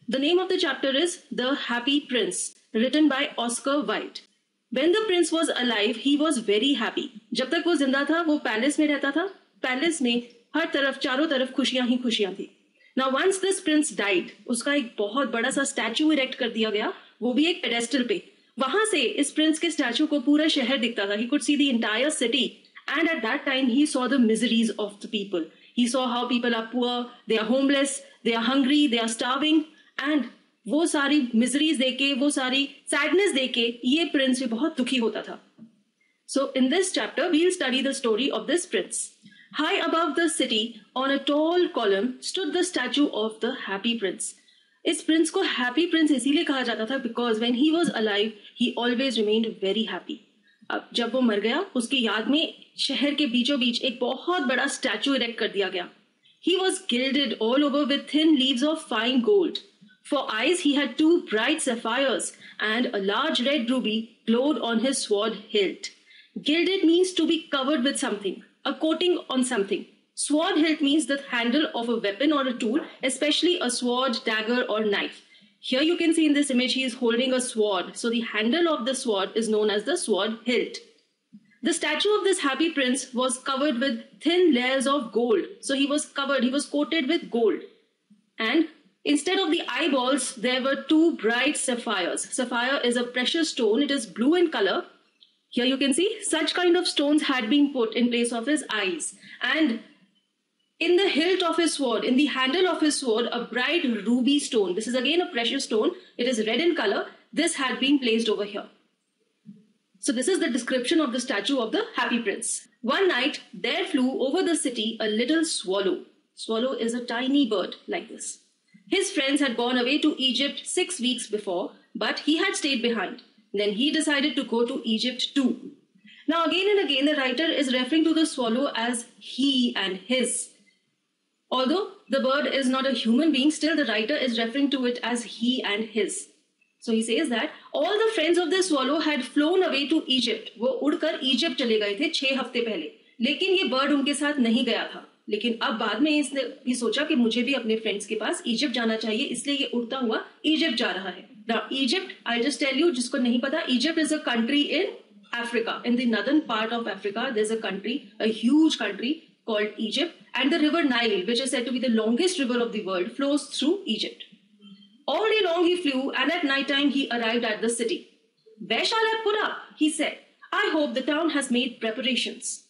The name of the chapter is The Happy Prince, written by Oscar Wilde. When the prince was alive, he was very happy. जब तक वो जिंदा था, वो palace में रहता था. पैलेस में हर तरफ, चारों तरफ खुशियां ही खुशियां थी. Now once this prince died, उसका एक बहुत बड़ा सा स्टैचू इरेक्ट कर दिया गया, वो भी एक पेडेस्टल पे. वहां से इस प्रिंस के स्टैचू को पूरा शहर दिखता था. He could see the entire city, and at that time he saw the miseries of the people. He saw how people are poor, they are homeless, they are hungry, they are starving, and वो सारी miseries देके, वो सारी sadness देके ये Prince भी बहुत दुखी होता था. So in this chapter we'll study the story of this prince. High above the city on a tall column stood the statue of the happy prince. इस प्रिंस को हैप्पी प्रिंस इसीलिए कहा जाता था because when he was alive he always remained very happy. अब जब वो मर गया, उसकी याद में शहर के बीचों बीच एक बहुत बड़ा स्टैचू इरेक्ट कर दिया गया. He was gilded all over with thin leaves of fine gold. For eyes he had 2 bright sapphires, and a large red ruby glowed on his sword hilt. Gilded means to be covered with something, a coating on something. Sword hilt means the handle of a weapon or a tool, especially a sword, dagger or knife. Here you can see in this image he is holding a sword. So the handle of the sword is known as the sword hilt. The statue of this happy prince was covered with thin layers of gold. So he was coated with gold. And instead of the eyeballs, there were 2 bright sapphires. Sapphire is a precious stone. It is blue in color. Here you can see such kind of stones had been put in place of his eyes. And in the hilt of his sword, in the handle of his sword, a bright ruby stone. This is again a precious stone. It is red in color. This had been placed over here. So this is the description of the statue of the happy prince. One night, there flew over the city a little swallow. Swallow is a tiny bird like this. His friends had gone away to Egypt 6 weeks before, but he had stayed behind. Then he decided to go to Egypt too. Now again and again the writer is referring to the swallow as he and his. Although the bird is not a human being, still the writer is referring to it as he and his. So he says that all the friends of the swallow had flown away to Egypt. वो उड़कर Egypt चले गए थे 6 हफ्ते पहले. लेकिन ये bird उनके साथ नहीं गया था. लेकिन अब बाद में इसने भी सोचा कि मुझे भी अपने फ्रेंड्स के पास इजिप्ट जाना चाहिए, इसलिए ये उड़ता हुआ इजिप्ट जा रहा है. Now Egypt, I'll just tell you, जिसको नहीं पता, Egypt is a country in Africa. In the northern part of Africa, there's a country, a huge country called Egypt, and the river Nile, which is said to be the longest river of the world, flows through Egypt. All day long he flew, and at night time he arrived at the city. Where shall I put up? He said. I hope the town has made preparations.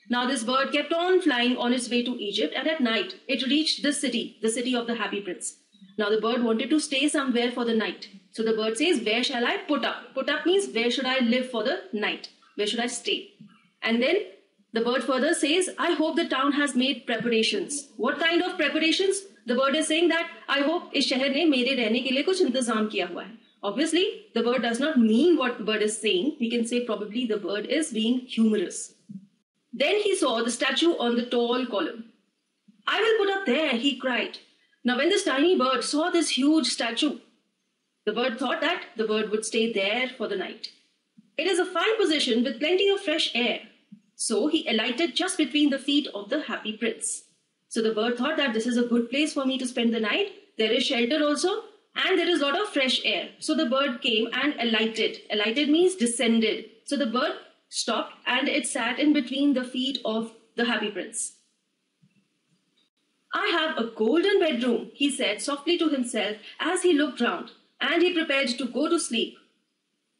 Now this bird kept on flying on its way to Egypt, and at night it reached the city of the happy prince. Now the bird wanted to stay somewhere for the night. So the bird says, where shall I put up? Put up means where should I live for the night? Where should I stay? And then the bird further says, I hope the town has made preparations. What kind of preparations? The bird is saying that, I hope इस शहर ने मेरे रहने के लिए कुछ इंतजाम किया हुआ है. Obviously, the bird does not mean what the bird is saying. We can say probably the bird is being humorous. Then he saw the statue on the tall column. I will put up there, he cried. Now when this tiny bird saw this huge statue, the bird thought that the bird would stay there for the night. It is a fine position with plenty of fresh air. So he alighted just between the feet of the happy prince. So the bird thought that this is a good place for me to spend the night. There is shelter also, and there is a lot of fresh air. So the bird came and alighted. Alighted means descended. So the bird stopped and it sat in between the feet of the happy prince. I have a golden bedroom, he said softly to himself as he looked round, and he prepared to go to sleep.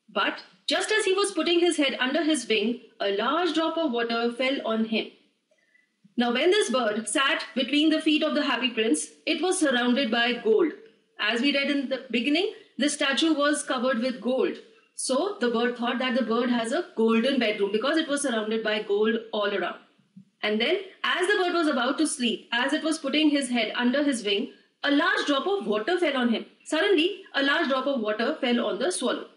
But just as he was putting his head under his wing, a large drop of water fell on him. Now when this bird sat between the feet of the happy prince, it was surrounded by gold. As we read in the beginning, the statue was covered with gold. So the bird thought that the bird has a golden bedroom because it was surrounded by gold all around. And then as the bird was about to sleep, as it was putting his head under his wing, a large drop of water fell on him. Suddenly, a large drop of water fell on the swallow.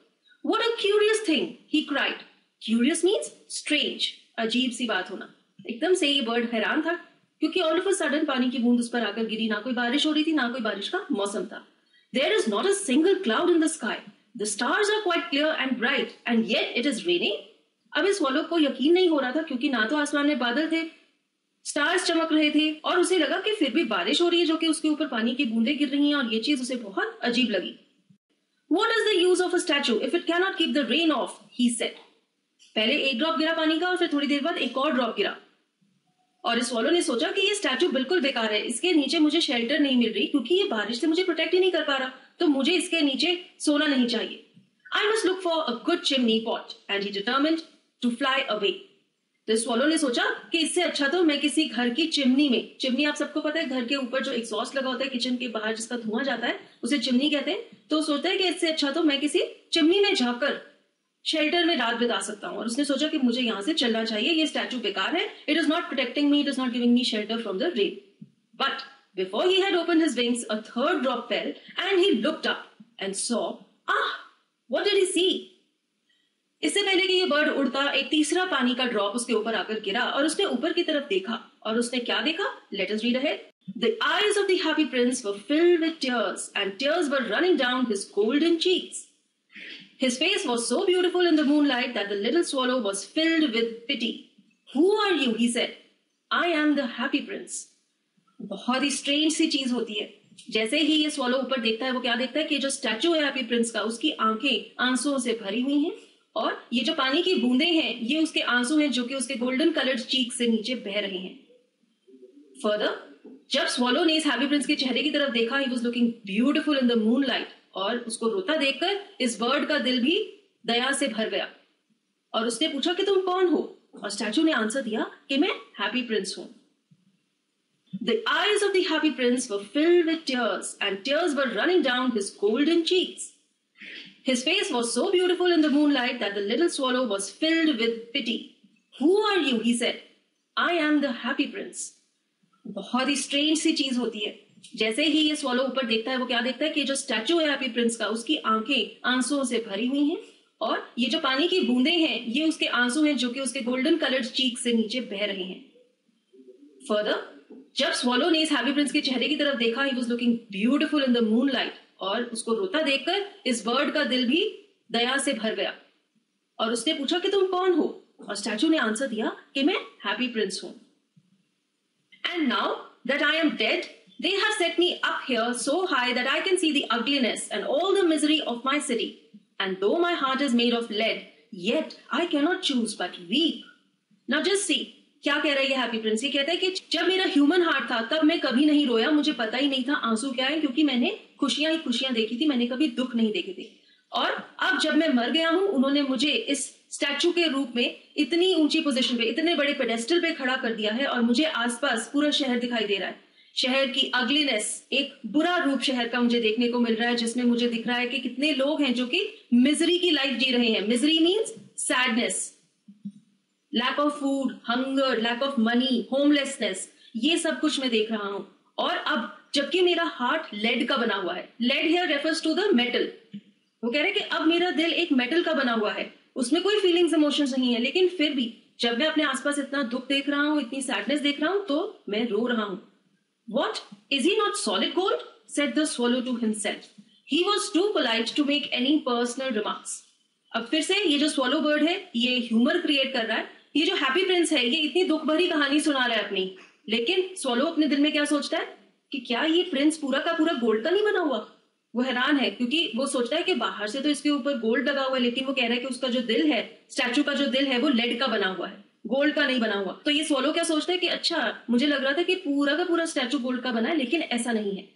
What a curious thing, he cried. Curious means strange, अजीब सी बात होना. एकदम से ये bird हैरान था क्योंकि all of a sudden पानी की बूंद उस पर आकर गिरी. ना कोई बारिश हो रही थी, ना कोई बारिश का मौसम था. There is not a single cloud in the sky. The stars are quite clear and bright, and yet it is raining. अब इस swallow को यकीन नहीं हो रहा था क्योंकि ना तो आसमान में बादल थे, स्टार्स चमक रहे थे और उसे लगा कि फिर भी बारिश हो रही है जो कि उसके ऊपर पानी की बूंदें गिर रही हैं और ये चीज उसे बहुत अजीब लगी। What is the use of a statue if it cannot keep the rain off? He said. पहले एक ड्रॉप गिरा पानी का और फिर थोड़ी देर बाद एक और ड्रॉप गिरा और इस स्वॉलो ने सोचा कि ये स्टैचू बिल्कुल बेकार है, इसके नीचे मुझे शेल्टर नहीं मिल रही क्योंकि ये बारिश से मुझे प्रोटेक्ट ही नहीं कर पा रहा, तो मुझे इसके नीचे सोना नहीं चाहिए। I must look for a good chimney pot and he determined to fly away. तो स्वॉलो ने सोचा कि इससे अच्छा तो मैं किसी घर की चिमनी में, चिमनी आप सबको पता है घर के ऊपर जो एग्जॉस्ट लगा होता है किचन के बाहर जिसका धुआं जाता है उसे चिमनी कहते हैं, तो सोचता है कि इससे अच्छा तो मैं किसी चिमनी में जाकर शेल्टर में रात बिता सकता हूँ। और उसने सोचा कि मुझे यहाँ से चलना चाहिए, ये स्टैचू बेकार है, it is not protecting me, it is not giving me shelter from the rain. But before he had opened his wings a third drop fell and he looked up and saw, what did he see? इससे पहले कि ये bird उड़ता एक तीसरा पानी का drop उसके ऊपर आकर गिरा और उसने ऊपर की तरफ देखा और उसने क्या देखा? Let us read ahead. The eyes of the happy prince were filled with tears and tears were running down his golden cheeks. His face was so beautiful in the moonlight that the little swallow was filled with pity. Who are you? He said. I am the happy prince. बहुत ही strange सी चीज होती है। जैसे ही ये swallow ऊपर देखता है वो क्या देखता है कि जो स्टैचू है हैप्पी प्रिंस का उसकी आंखें आंसुओं से भरी हुई हैं और ये जो पानी की बूंदें हैं ये उसके आंसू हैं जो कि उसके गोल्डन कलर्ड चीक से नीचे बह रहे हैं। फर्दर, जब स्वॉलो ने इस हैप्पी प्रिंस के चेहरे की तरफ देखा, he was looking beautiful in the moonlight, और उसको रोता देखकर इस बर्ड का दिल भी दया से भर गया और उसने पूछा कि तुम कौन हो? और स्टैचू ने आंसर दिया कि मैं हैप्पी प्रिंस हूं। The eyes of the happy prince were filled with tears and tears were running down his golden cheeks. His face was so beautiful in the moonlight that the little swallow was filled with pity. Who are you? He said. I am the happy prince. बहुत ही strange सी चीज होती है। जैसे ही ये swallow ऊपर देखता है वो क्या देखता है कि जो स्टैचू है हैप्पी प्रिंस का उसकी आंखें आंसुओं से भरी हुई हैं और ये जो पानी की बूंदें हैं ये उसके आंसू हैं जो कि उसके गोल्डन कलर्ड चीक से नीचे बह रहे हैं। फर्दर, जब स्वॉलो ने इस हैप्पी प्रिंस के चेहरे की तरफ देखा, he was looking beautiful in the moonlight, और उसको रोता देखकर इस बर्ड का दिल भी दया से भर गया और उसने पूछा कि तुम कौन हो? और स्टैचू ने आंसर दिया कि मैं हैप्पी प्रिंस हूं। And now that I am dead, they have set me up here so high that I can see the ugliness and all the misery of my city. And though my heart is made of lead, yet I cannot choose but weep. Now just see, क्या कह रहा है ये happy Prince? ये कहता है कि जब मेरा ह्यूमन हार्ट था तब मैं कभी नहीं रोया, मुझे पता ही नहीं था आंसू क्या है, क्योंकि मैंने खुशियां ही खुशियां देखी थी, मैंने कभी दुख नहीं देखे थे। और अब जब मैं मर गया हूं, उन्होंने मुझे इस स्टैचू के रूप में इतनी ऊंची पोजीशन पे, इतने बड़े पेडेस्टल पे खड़ा कर दिया है और मुझे आसपास पूरा शहर दिखाई दे रहा है। शहर की अगलीनेस, एक बुरा रूप शहर का मुझे देखने को मिल रहा है, जिसमें मुझे दिख रहा है कि कितने लोग हैं जो कि मिजरी की लाइफ जी रहे हैं। Misery means sadness, lack of food, hunger, lack of money, homelessness, ये सब कुछ मैं देख रहा हूं। और अब जबकि मेरा हार्ट लेड का बना हुआ है, lead here refers to the metal, वो कह रहे हैं कि अब मेरा दिल एक मेटल का बना हुआ है, उसमें कोई फीलिंग्स इमोशंस नहीं है, लेकिन फिर भी जब मैं अपने आसपास इतना दुख देख रहा हूं, इतनी सैडनेस देख रहा हूं, तो मैं रो रहा हूं। What? Is he not solid gold? Said the swallow to himself. He was too polite to make any personal remarks. अब फिर से ये जो स्वॉलो बर्ड है ये ह्यूमर क्रिएट कर रहा है। ये जो हैप्पी प्रिंस है ये इतनी दुख भरी कहानी सुना रहा है अपनी, लेकिन स्वॉलो अपने दिल में क्या सोचता है कि क्या ये प्रिंस पूरा का पूरा गोल्ड का नहीं बना हुआ? वो हैरान है क्योंकि वो सोचता है कि बाहर से तो इसके ऊपर गोल्ड लगा हुआ है, लेकिन वो कह रहा है कि उसका जो दिल है, स्टैचू का जो दिल है, वो लेड का बना हुआ है, गोल्ड का नहीं बना हुआ। तो ये स्वॉलो क्या सोचता है कि अच्छा, मुझे लग रहा था कि पूरा का पूरा स्टैचू गोल्ड का बना है, लेकिन ऐसा नहीं है।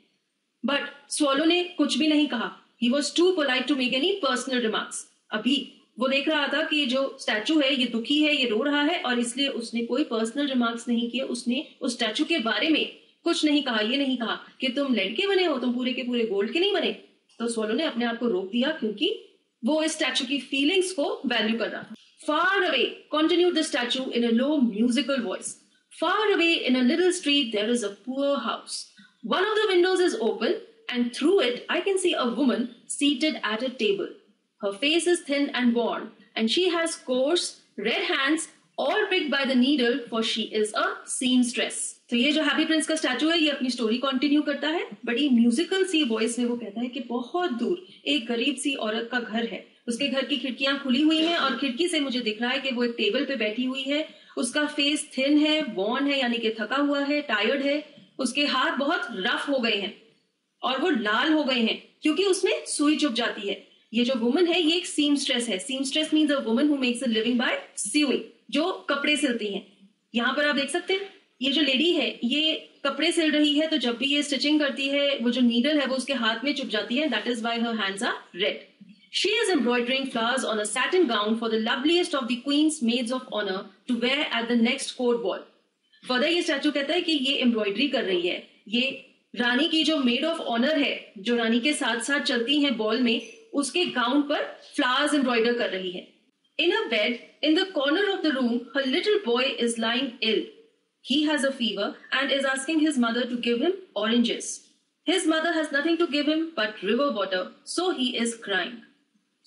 बट स्वॉलो ने कुछ भी नहीं कहा। He was too polite to make any personal remarks. अभी वो देख रहा था कि जो स्टैचू है ये दुखी है, ये रो रहा है, और इसलिए उसने कोई पर्सनल रिमार्क्स नहीं किए। उसने उस स्टैचू के बारे में कुछ नहीं कहा। ये नहीं कहा कि तुम लेड के बने हो, तुम पूरे के पूरे गोल्ड के नहीं बने। तो स्वॉलो ने अपने आप को रोक दिया क्योंकि वो इस स्टैचू की फीलिंग्स को वैल्यू कर रहा था। Far away, continued the statue in a low musical voice. Far away in a little street there is a poor house. One of the windows is open and through it I can see a woman seated at a table. Her face is thin and worn and she has coarse red hands all pricked by the needle for she is a seamstress. तो ये जो happy Prince का statue है ये अपनी story continue करता है। बड़ी म्यूजिकल सी वॉइस में वो कहता है कि बहुत दूर एक गरीब सी औरत का घर है, उसके घर की खिड़कियां खुली हुई हैं और खिड़की से मुझे दिख रहा है कि वो एक टेबल पे बैठी हुई है, उसका फेस थिन है, वॉर्न है यानी कि थका हुआ है, टायर्ड है, उसके हाथ बहुत रफ हो गए हैं और वो लाल हो गए हैं क्योंकि उसमें सुई चुभ जाती है। ये जो वुमन है ये एक सीमस्ट्रेस है। Seamstress means a woman who makes a living by sewing, जो कपड़े सिलती हैं। यहाँ पर आप देख सकते हैं ये जो लेडी है ये कपड़े सिल रही है, तो जब भी ये स्टिचिंग करती है वो जो नीडल है वो उसके हाथ में चुभ जाती है। That is why her hands are red. She is embroidering flowers on a satin gown for the loveliest of the queen's maids of honor to wear at the next court ball. Further ये statue कहता है कि ये embroidery कर रही है, ये रानी की जो मेड ऑफ ऑनर है, जो रानी के साथ साथ चलती हैं बॉल में, उसके गाउन पर फ्लावर्स एम्ब्रॉयडर कर रही है. In a bed in the corner of the room, her little boy is lying ill. He has a fever and is asking his mother to give him oranges. His mother has nothing to give him but river water, so he is crying.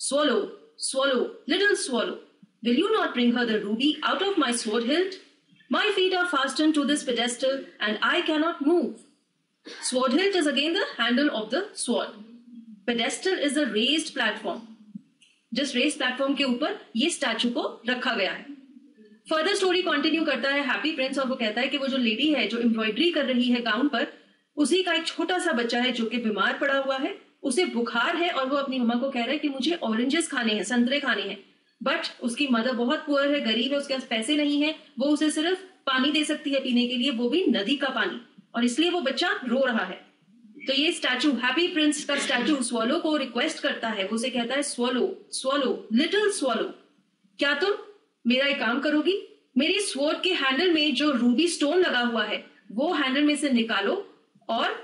Swallow, swallow, little swallow, will you not bring her the ruby out of my sword hilt? My feet are fastened to this pedestal and I cannot move. Sword hilt is again the handle of the sword. Pedestal is a raised platform. जिस race platform के ऊपर ये statue को रखा गया है. Further story continue करता है हैप्पी प्रिंस और वो कहता है कि वो जो लेडी है जो एम्ब्रॉयडरी कर रही है गाउन पर, उसी का एक छोटा सा बच्चा है जो कि बीमार पड़ा हुआ है, उसे बुखार है और वो अपनी मम्मा को कह रहा है कि मुझे ऑरेंजेस खाने हैं, संतरे खाने हैं. बट उसकी मदर बहुत पुअर है, गरीब है, उसके पास पैसे नहीं है, वो उसे सिर्फ पानी दे सकती है पीने के लिए, वो भी नदी का पानी, और इसलिए वो बच्चा रो रहा है. तो ये स्टैचू, हैप्पी प्रिंस का स्टैचू, स्वॉलो को रिक्वेस्ट करता है. वो उसे कहता है स्वॉलो, स्वॉलो, लिटिल स्वॉलो, क्या तुम मेरा एक काम करोगी? मेरी स्वॉर्ड के हैंडल में जो रूबी स्टोन लगा हुआ है वो हैंडल में से निकालो और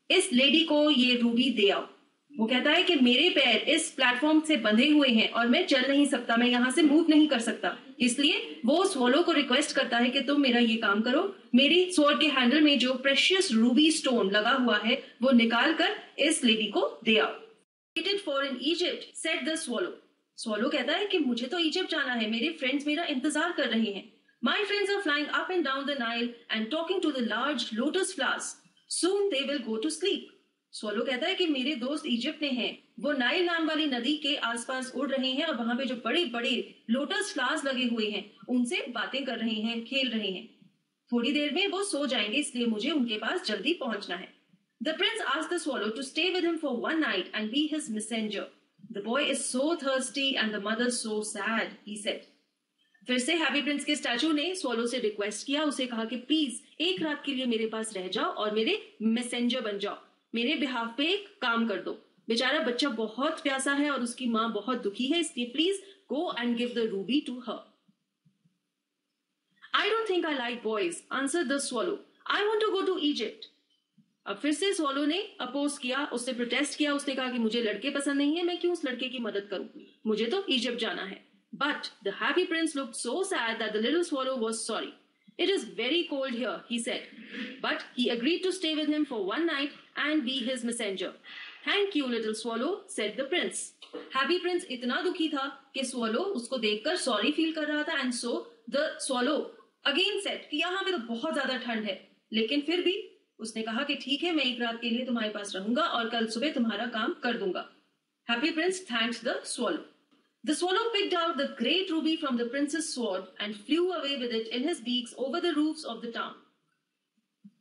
इस लेडी को ये रूबी दे आओ. वो कहता है कि मेरे पैर इस प्लेटफॉर्म से बंधे हुए हैं और मैं चल नहीं सकता, मैं यहां से मूव नहीं कर सकता. इसलिए वो स्वॉलो को रिक्वेस्ट करता है कि तुम मेरा ये काम करो, मेरी स्वॉर्ड के हैंडल में जो प्रेशियस रूबी स्टोन लगा हुआ है वो निकाल कर इस लेडी को दे आओ. Waited for in Egypt, said the swallow. Swallow कहता है कि मुझे तो इजिप्ट जाना है, मेरे फ्रेंड्स मेरा इंतजार कर रहे हैं. My friends are flying up and down the Nile and talking to the large lotus flowers. Soon they will go to sleep. Swallow कहता है कि मेरे दोस्त इजिप्ट में हैं, वो नाइल नाम वाली नदी के आसपास उड़ रहे हैं और वहां पे जो बड़े बड़े लोटस फ्लावर्स लगे हुए हैं उनसे बातें कर रहे हैं, खेल रहे हैं. थोड़ी देर में वो सो जाएंगे, इसलिए मुझे उनके पास जल्दी पहुंचना है. The prince asked the swallow to stay with him for one night and be his messenger. The boy is so thirsty and the mother so sad, he said. फिर से हैप्पी प्रिंस के स्टैचू ने swallow से request किया, उसे कहा कि please एक रात के लिए मेरे पास रह जाओ और मेरे मैसेंजर बन जाओ, मेरे बिहाफ पे एक काम कर दो. बेचारा बच्चा बहुत प्यासा है और उसकी माँ बहुत दुखी है, इसलिए please go and give the ruby to her. I don't think I like boys, answered the swallow. I want to go to Egypt. अब फिर से स्वॉलो ने अपोज किया, उसने प्रोटेस्ट किया, उसने कहा कि मुझे लड़के पसंद नहीं है, मैं क्यों उस लड़के की मदद करूं, मुझे तो इजिप्ट जाना है. But the happy prince looked so sad that the little swallow was sorry. It is very cold here, he said. But he agreed to stay with him for one night and be his messenger. Thank you, little swallow, said the prince. Happy prince इतना दुखी था कि swallow उसको देखकर sorry feel कर रहा था, and so the swallow again said कि यहाँ पे तो बहुत ज्यादा ठंड है, लेकिन फिर भी उसने कहा कि ठीक है, मैं एक रात के लिए तुम्हारे पास रहूंगा और कल सुबह तुम्हारा काम कर दूंगा. Happy prince thanked the swallow. The swallow picked out the great ruby from the prince's sword and flew away with it in his beaks over the roofs of the town.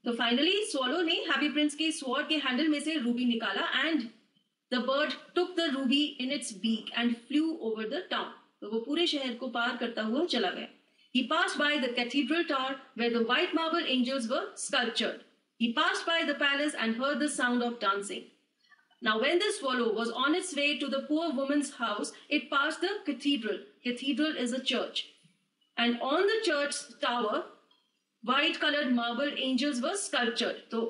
तो फाइनली स्वॉलो ने happy prince के sword के handle में से ruby निकाला and the bird took the ruby in its beak and flew over the town. तो वो पूरे शहर को पार करता हुआ चला गया. He passed by the cathedral tower where the white marble angels were sculptured. He passed by the palace and heard the sound of dancing. Now, when the swallow was on its way to the poor woman's house, it passed the cathedral. Cathedral is a church. And on the church tower, white-colored marble angels were sculptured. तो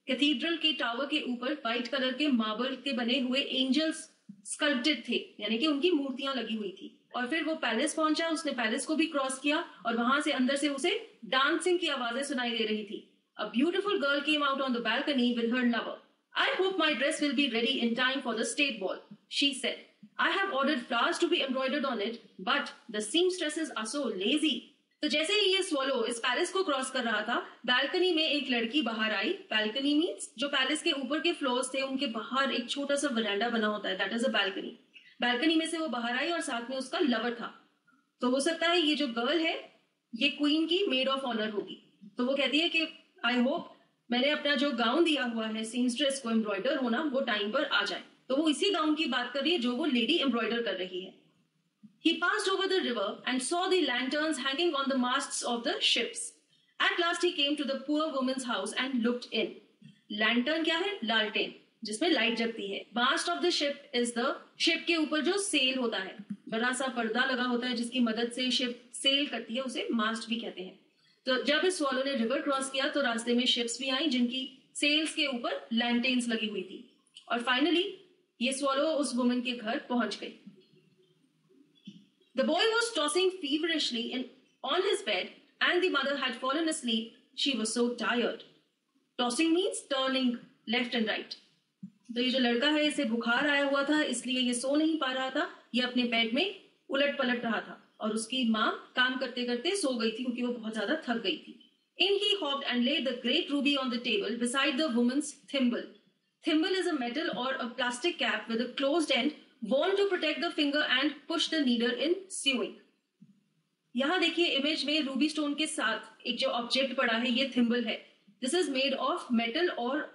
cathedral के tower के ऊपर white color के marble के बने हुए angels sculpted थे, यानी कि उनकी मूर्तियां लगी हुई थी. और फिर वो पैलेस पहुंचा, उसने पैलेस को भी क्रॉस किया और वहां से अंदर से उसे डांसिंग की आवाजें सुनाई दे रही थी. A beautiful girl came out on the balcony with her lover. I hope my dress will be ready in time for the state ball, she said. I have ordered flowers to be embroidered on it, but the seamstresses are so lazy. तो जैसे ही ये swallow इस palace को cross कर रहा था, balcony में एक लड़की बाहर आई. बैल्कनी मीन्स जो पैलेस के ऊपर के फ्लोर्स थे उनके बाहर एक छोटा सा वरांडा बना होता है, that is a balcony. Balcony में से वो बाहर आई और साथ में उसका लवर था. तो हो सकता है ये जो गर्ल है ये क्वीन की मेड ऑफ ऑनर होगी। तो वो कहती है कि आई होप मैंने अपना जो गाउन दिया हुआ है सीमस्ट्रेस को एम्ब्रॉयडर होना, वो टाइम पर आ जाए। तो वो इसी गाउन की बात कर रही है जो वो लेडी एम्ब्रॉयडर कर रही है। He passed over the river and saw the lanterns hanging on the masts of the ships. At last he came to the poor woman's house and looked in. Lantern क्या है? लालटेन, जिसमें light जगती है। Mast of the ship is the ship के ऊपर जो cell होता है, बड़ा सा पर्दा लगा होता है जिसकी मदद से शिप सेल करती है, उसे मास्ट भी कहते हैं। तो जब इस स्वॉलो ने रिवर क्रॉस किया तो रास्ते में शिप्स भी आई जिनकी सेल्स के ऊपर लैंटेन्स लगी हुई थी। और फाइनली ये स्वॉलो उस वुमन के घर पहुंच गई। The boy was tossing feverishly on his bed and the mother had fallen asleep. She was so tired. Tossing means turning left and right. तो ये जो लड़का है इसे बुखार आया हुआ था, इसलिए ये सो नहीं पा रहा था, ये अपने बेड में उलट पलट रहा था और उसकी माँ काम करते करते सो गई थी क्योंकि वो बहुत ज्यादा थक गई थी। In he hopped and laid the great ruby on the table beside the woman's thimble. Thimble is a metal or a plastic cap with a closed end worn to protect the finger and push the needle in sewing. यहां देखिए image में Ruby stone के साथ एक जो object पड़ा है ये थिम्बल है। This is made of metal और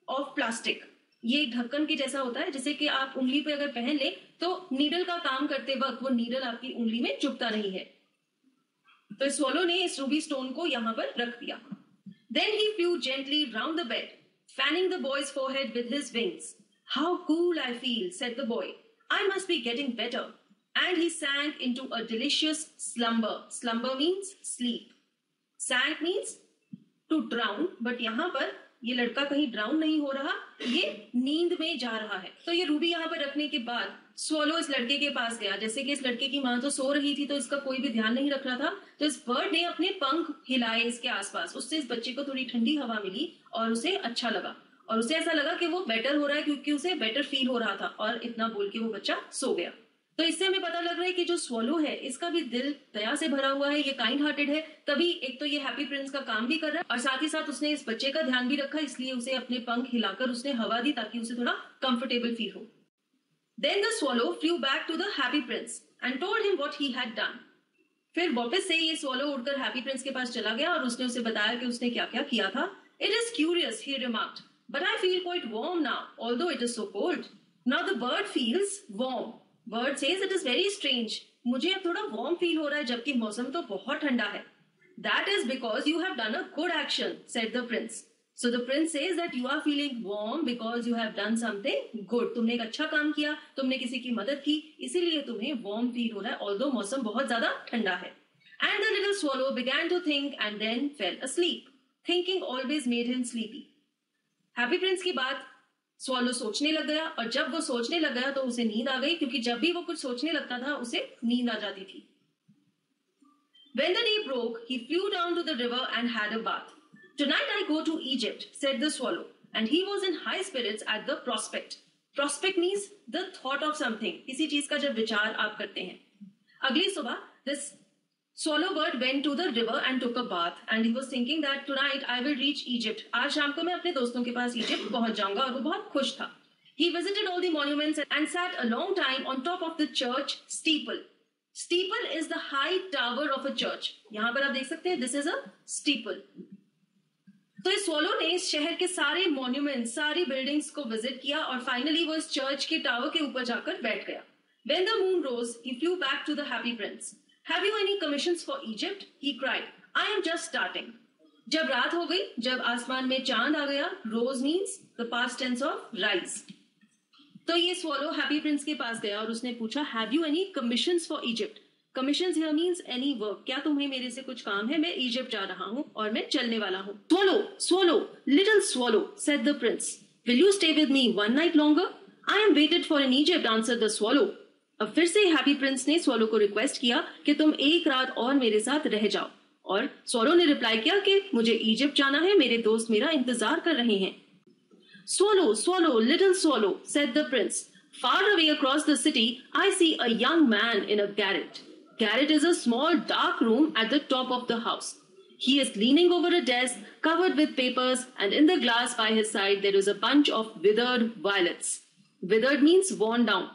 ऑफ प्लास्टिक। ये ढक्कन के जैसा होता है जिसे कि आप उंगली पे अगर पहन ले तो नीडल का काम करते वक्त वो नीडल आपकी उंगली में चुभता नहीं है। तो स्वॉलो ने इस रूबी स्टोन को यहां पर रख दिया। Then he flew gently round the bed, fanning the boy's forehead with his wings. How cool I feel, said the boy. I must be getting better. And he sank into a delicious slumber. Slumber means sleep. Sank means to drown, but यहाँ पर ये लड़का कहीं drown नहीं हो रहा, ये नींद में जा रहा है। तो ये रूबी यहाँ पर रखने के बाद स्वॉलो इस लड़के के पास गया। जैसे कि इस लड़के की माँ तो सो रही थी तो इसका कोई भी ध्यान नहीं रख रहा था, तो इस बर्ड ने अपने पंख हिलाए इसके आसपास। उससे इस बच्चे को थोड़ी ठंडी हवा मिली और उसे अच्छा लगा और उसे ऐसा लगा कि वो बेटर हो रहा है क्योंकि उसे बेटर फील हो रहा था और इतना बोल के वो बच्चा सो गया। तो इससे हमें पता लग रहा है कि जो स्वॉलो है इसका भी दिल दया से भरा हुआ है, ये काइंड हार्टेड है। तभी एक तो ये हैप्पी प्रिंस का काम भी कर रहा है और साथ ही साथ उसने इस बच्चे का ध्यान भी रखा, इसलिए उसे अपने पंख हिलाकर उसने हवा दी ताकि उसे थोड़ा कंफर्टेबल फील हो। Then the swallow flew back to the happy prince and told him what he had done. फिर वापस से ये स्वॉलो उड़कर हैप्पी प्रिंस के पास चला गया और उसने उसे बताया कि उसने क्या क्या किया था। It is curious, he remarked, but I feel quite warm now, although it is so cold. Now the bird feels warm. Bird says it is very strange. मुझे अब थोड़ा warm feel हो रहा है जबकि मौसम तो बहुत ठंडा है। That is because you have done a good action, said the prince. So the prince says that you are feeling warm because you have done something good. तुमने एक अच्छा काम किया, तुमने किसी की मदद की, इसीलिए तुम्हें warm feel हो रहा है, although मौसम बहुत ज्यादा ठंडा है। And the little swallow began to think and then fell asleep. Thinking always made him sleepy. Happy Prince की बात स्वॉलो सोचने लग गया और जब वो सोचने लग गया तो उसे नींद आ गई क्योंकि जब भी वो कुछ सोचने लगता था उसे नींद आ जाती थी। When the day broke, he flew down to the river and had a bath. Tonight I go to Egypt, said the swallow, and he was in high spirits at the prospect. Prospect means the thought of something. किसी चीज का जब विचार आप करते हैं। अगली सुबह this swallow bird went to the river and took a bath, and he was thinking that tonight I will reach Egypt. आज शाम को मैं अपने दोस्तों के पास इजिप्ट पहुंच जाऊंगा और वो बहुत खुश था। He visited all the monuments and sat a long time on top of the church steeple. Steeple is the high tower of a church. यहाँ पर आप देख सकते हैं this is a steeple. तो इस स्वॉलो ने इस शहर के सारे मॉन्यूमेंट, सारी बिल्डिंग्स को विजिट किया और फाइनली वो इस चर्च के टावर के ऊपर जाकर बैठ गया। When the moon rose, he flew back to the happy prince. Have you any commissions for Egypt? He cried. I am just starting. जब रात हो गई, जब आसमान में चांद आ गया, rose means the past tense of rise. तो ये स्वॉलो हैप्पी प्रिंस के पास गया और उसने पूछा Have you any commissions for Egypt? Commissions here means any work. क्या तुम्हें मेरे से कुछ काम है? मैं इजिप्ट जा रहा हूँ और मैं चलने वाला हूँ। Swallow, swallow, little swallow, said the prince. Will you stay with me one night longer? I am waited for in Egypt, answered the swallow. अब फिर से हैप्पी प्रिंस ने स्वॉलो को रिक्वेस्ट किया कि तुम एक रात और मेरे साथ रह जाओ और स्वॉलो ने रिप्लाई किया कि मुझे इजिप्ट जाना है, मेरे दोस्त मेरा इंतजार कर रहे हैं। Swallow, swallow, little swallow, said the prince. Far away across the city, I see a young man in a garret. Garret is a small dark room at the top of the house. He is leaning over a desk covered with papers, and in the glass by his side there is a bunch of withered violets. Withered means worn down.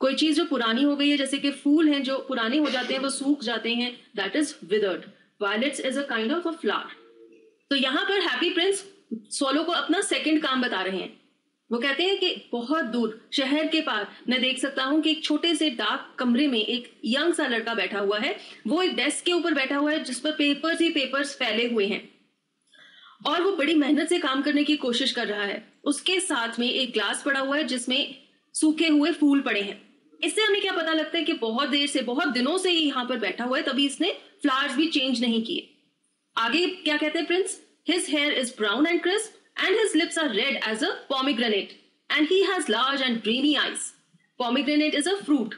कोई चीज जो पुरानी हो गई है, जैसे कि फूल हैं जो पुराने हो जाते हैं, वो सूख जाते हैं, that is withered. Violets is a kind of a flower. तो यहाँ पर हैप्पी प्रिंस स्वॉलो को अपना सेकंड काम बता रहे हैं. वो कहते हैं कि बहुत दूर शहर के पार मैं देख सकता हूं कि एक छोटे से डार्क कमरे में एक यंग सा लड़का बैठा हुआ है. वो एक डेस्क के ऊपर बैठा हुआ है जिस पर पेपर्स ही पेपर्स फैले हुए हैं और वो बड़ी मेहनत से काम करने की कोशिश कर रहा है. उसके साथ में एक ग्लास पड़ा हुआ है जिसमें सूखे हुए फूल पड़े हैं. इससे हमें क्या पता लगता है कि बहुत देर से, बहुत दिनों से ही यहाँ पर बैठा हुआ है, तभी इसने फ्लावर्स भी चेंज नहीं किए. आगे क्या कहते हैं Prince? His here is brown and crisp and his lips are red as a pomegranate and he has large and dreamy eyes. Pomegranate is a fruit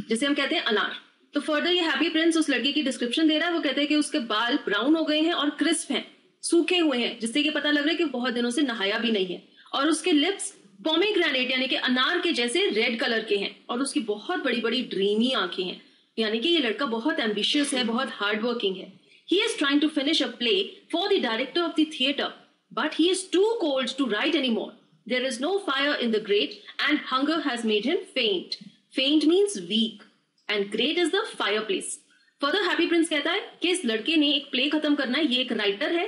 जिसे हम कहते हैं अनार. तो फर्दर ये हैप्पी प्रिंस उस लड़के की डिस्क्रिप्शन दे रहा है. वो कहते हैं कि उसके बाल ब्राउन हो गए हैं और क्रिस्प हैं, सूखे हुए हैं, जिससे कि पता लग रहा है कि बहुत दिनों से नहाया भी नहीं है. और उसके लिप्स पोमेग्रेनेट यानी कि अनार के जैसे रेड कलर के हैं और उसकी बहुत बड़ी बड़ी ड्रीमी आंखें हैं. यानी कि ये लड़का बहुत एम्बिशियस है, बहुत हार्ड वर्किंग है. He is trying to finish a play for the director of the theatre, but he is too cold to write anymore. There is no fire in the grate and hunger has made him faint. Faint means weak and grate is the fireplace. Further Happy Prince कहता है कि इस लड़के ने एक play खत्म करना है. ये एक राइटर है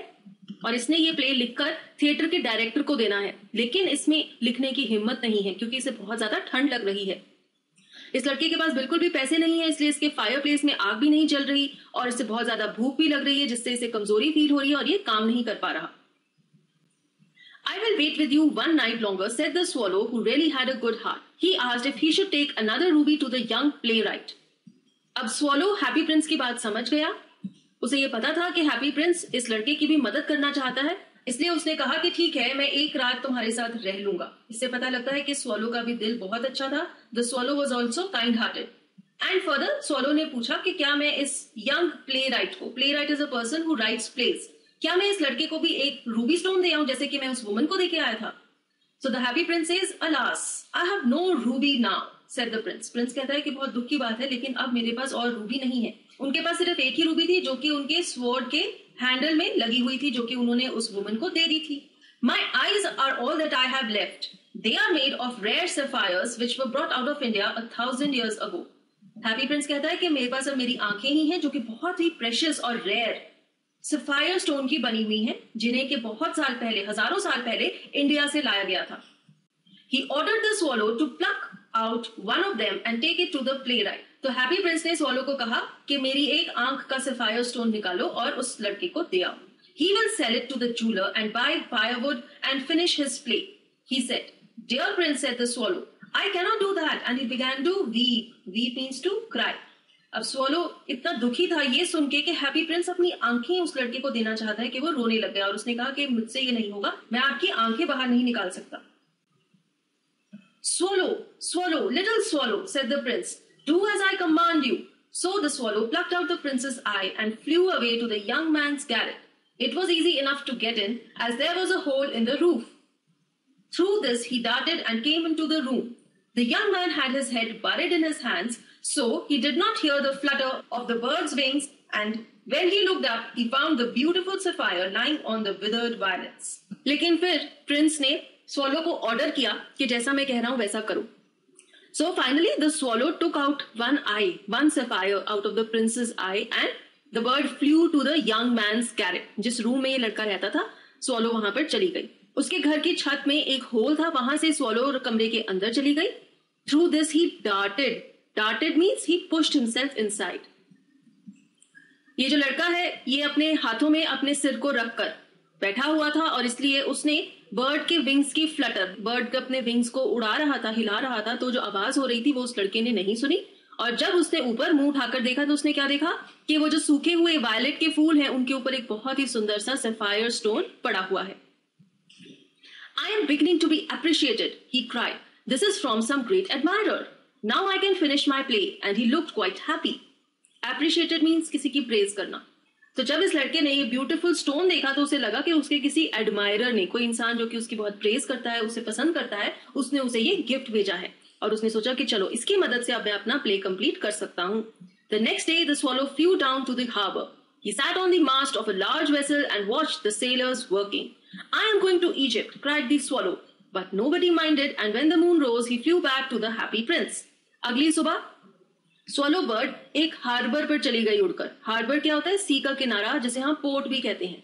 और इसने ये प्ले लिखकर थिएटर के डायरेक्टर को देना है, लेकिन इसमें लिखने की हिम्मत नहीं है क्योंकि इसे बहुत ज्यादा ठंड लग रही है. इस लड़के के पास बिल्कुल भी पैसे नहीं है, इसलिए इसके फायर प्लेस में आग भी नहीं जल रही और इसे बहुत ज्यादा भूख भी लग रही है, जिससे इसे कमजोरी फील हो रही है और ये काम नहीं कर पा रहा. I will wait with you one night longer, said the swallow, who really had a good heart. He asked if he should take another ruby to the young playwright. अब स्वॉलो हैप्पी प्रिंस की बात समझ गया. उसे ये पता था कि हैप्पी प्रिंस इस लड़के की भी मदद करना चाहता है, इसलिए उसने कहा कि ठीक है, मैं एक रात तुम्हारे साथ रह लूंगा. इससे पता लगता है कि स्वॉलो का भी दिल बहुत अच्छा था. The swallow was also kind hearted. And further swallow ने पूछा कि क्या मैं इस यंग प्ले राइट को, playwright is a person who writes plays, क्या मैं इस लड़के को भी एक रूबी स्टोन दे आऊं जैसे कि मैं उस वुमन को देके आया था. So the happy prince says, alas I have no ruby now, said the prince. Prince कहता है कि बहुत दुख की बात है, लेकिन अब मेरे पास और रूबी नहीं है. उनके पास सिर्फ एक ही रूबी थी जो कि उनके स्वॉर्ड के हैंडल में लगी हुई थी, जो कि उन्होंने उस वुमन को दे दी थी. My eyes are all that I have left. They are made of rare sapphires which were brought out of India 1,000 years ago. Happy Prince कहता है कि मेरे पास अब मेरी आंखें ही हैं जो कि बहुत ही प्रेशियस और रेयर सफायर स्टोन की बनी हुई हैं, जिन्हें के बहुत साल पहले, हजारों साल पहले इंडिया से लाया गया था. He ordered the swallow to pluck out one of them and take it to the playwright. तो हैप्पी प्रिंस ने स्वॉलो को कहा कि मेरी एक आंख का सफायर स्टोन निकालो और उस लड़के को दे आओ. He will sell it to the jeweler and buy firewood and finish his play. He said, "Dear prince," said the swallow, "I cannot do that." And he began to weep. Weep means to cry. अब swallow इतना दुखी था ये सुन के कि happy Prince अपनी आंखें उस लड़के को देना चाहता है कि वो रोने लग गया और उसने कहा कि मुझसे ये नहीं होगा, मैं आपकी आंखें बाहर नहीं निकाल सकता. Swallow, swallow, little swallow, said the prince, "Do as I command you." So the swallow plucked out the prince's eye and flew away to the young man's garret. It was easy enough to get in, as there was a hole in the roof. Through this he darted and came into the room. The young man had his head buried in his hands, so he did not hear the flutter of the bird's wings, and when he looked up, he found the beautiful sapphire lying on the withered violets. लेकिन फिर Prince ने swallow को order किया कि जैसा मैं कह रहा हूं वैसा करो. So finally the swallow took out one eye, one sapphire out of the prince's eye, and the bird flew to the young man's garret. जिस रूम में ये लड़का रहता था, स्वॉलो वहां पर चली गई. उसके घर की छत में एक होल था, वहां से स्वॉलो कमरे के अंदर चली गई. Through this he darted. Darted means he pushed himself inside. ये जो लड़का है ये अपने हाथों में अपने सिर को रखकर बैठा हुआ था और इसलिए उसने बर्ड के विंग्स की फ्लटर, बर्ड अपने विंग्स को उड़ा रहा था, हिला रहा था, तो जो आवाज हो रही थी वो उस लड़के ने नहीं सुनी. और जब उसने ऊपर मुंह उठाकर देखा तो उसने क्या देखा कि वो जो सूखे हुए वायलेट के फूल हैं उनके ऊपर एक बहुत ही सुंदर सा सफायर स्टोन पड़ा हुआ है. I am beginning to be appreciated, he cried. This is from some great admirer. Now I can finish my play. And he looked quite happy. Appreciated means किसी की प्रेज करना. तो जब इस लड़के ने ये ब्यूटीफुल स्टोन देखा तो उसे लगा कि उसके किसी एडमायरर ने, कोई इंसान जो कि उसकी बहुत प्रेज करता है, उसे पसंद करता है, उसने उसे ये गिफ्ट भेजा है. और उसने सोचा कि चलो इसकी मदद से अब मैं अपना प्ले कंप्लीट कर सकता हूं. The next day the swallow flew down to the harbor. He sat on the mast of a large vessel and watched the sailors working. I am going to Egypt, cried the swallow. But nobody minded, and when the moon rose, he flew back to the happy prince. अगली सुबह swallow bird एक harbour पर चली गई उड़कर. Harbour क्या होता है? सी का किनारा, जिसे हम पोर्ट भी कहते हैं.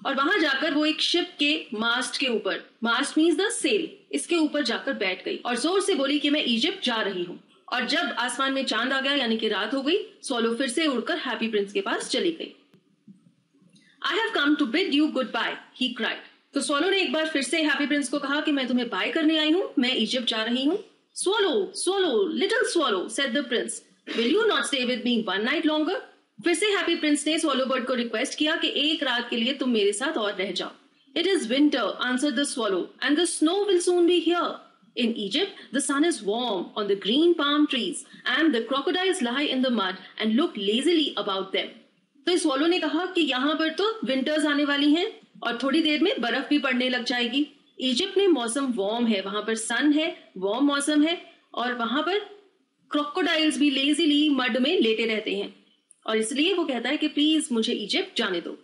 और वहां जाकर वो एक शिप के मास्ट के ऊपर, मास्ट मीन्स द सेल, इसके ऊपर जाकर बैठ गई और जोर से बोली कि मैं इजिप्ट जा रही हूं. और जब आसमान में चांद आ गया यानी कि रात हो गई, स्वॉलो फिर से उड़कर हैप्पी प्रिंस के पास चली गई. I have come to bid you goodbye, he cried. तो स्वॉलो ने एक बार फिर से हैप्पी प्रिंस को कहा कि मैं तुम्हें बाय करने आई हूं, मैं इजिप्ट जा रही हूं. Swallow, swallow, little swallow, said the prince. Will you not stay with me one night longer? फिर से हैप्पी प्रिंस ने स्वॉलो बर्ड को रिक्वेस्ट किया कि एक रात के लिए तुम मेरे साथ और रह जाओ. It is winter, answered the swallow, and the snow will soon be here. In Egypt, the sun is warm on the green palm trees, and the crocodiles lie in the mud and look lazily about them. तो इस swallow ने कहा कि यहाँ पर तो winters आने वाली हैं और थोड़ी देर में बर्फ भी पड़ने लग जाएगी. इजिप्ट में मौसम वार्म है, वहां पर सन है, वार्म मौसम है, और वहां पर क्रोकोडाइल्स भी लेजीली मड में लेटे रहते हैं, और इसलिए वो कहता है कि प्लीज मुझे इजिप्ट जाने दो.